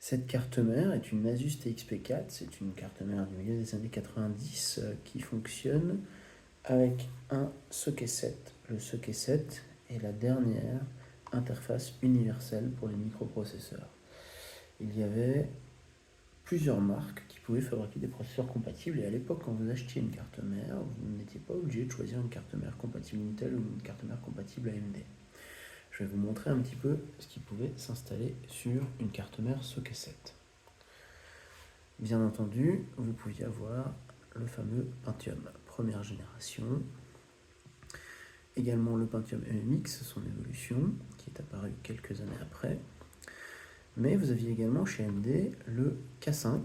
Cette carte mère est une Asus TXP4, c'est une carte mère du milieu des années 90 qui fonctionne avec un socket 7. Le socket 7 est la dernière interface universelle pour les microprocesseurs. Il y avait plusieurs marques qui pouvaient fabriquer des processeurs compatibles et à l'époque quand vous achetiez une carte mère, vous n'étiez pas obligé de choisir une carte mère compatible Intel ou une carte mère compatible AMD. Je vais vous montrer un petit peu ce qui pouvait s'installer sur une carte mère socket 7. Bien entendu, vous pouviez avoir le fameux Pentium première génération, également le Pentium MMX, son évolution, qui est apparu quelques années après, mais vous aviez également chez AMD le K5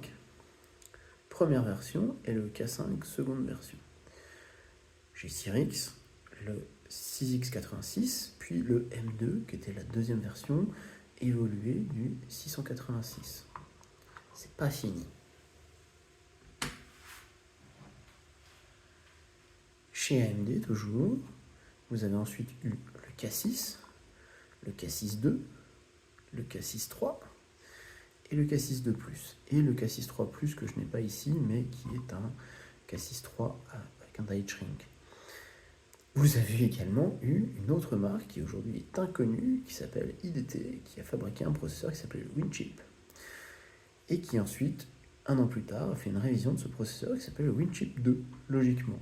première version et le K5 seconde version. Chez Cyrix, le 6X86, puis le M2, qui était la deuxième version, évoluée du 686. C'est pas fini. Chez AMD, toujours, vous avez ensuite eu le K6, le K6-2, le K6-3 et le K6-2+. Et le K6-3+, que je n'ai pas ici, mais qui est un K6-3 avec un die shrink. Vous avez également eu une autre marque qui aujourd'hui est inconnue, qui s'appelle IDT, qui a fabriqué un processeur qui s'appelait WinChip, et qui ensuite, un an plus tard, a fait une révision de ce processeur qui s'appelle le WinChip 2, logiquement.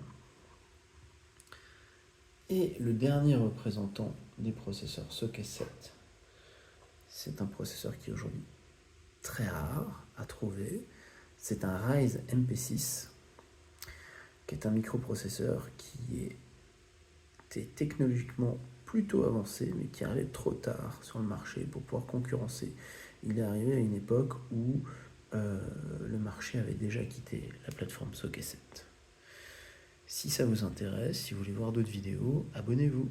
Et le dernier représentant des processeurs socket 7, c'est un processeur qui est aujourd'hui très rare à trouver. C'est un Ryze MP6, qui est un microprocesseur qui était technologiquement plutôt avancé, mais qui arrivait trop tard sur le marché pour pouvoir concurrencer. Il est arrivé à une époque où le marché avait déjà quitté la plateforme socket 7. Si ça vous intéresse, si vous voulez voir d'autres vidéos, abonnez-vous.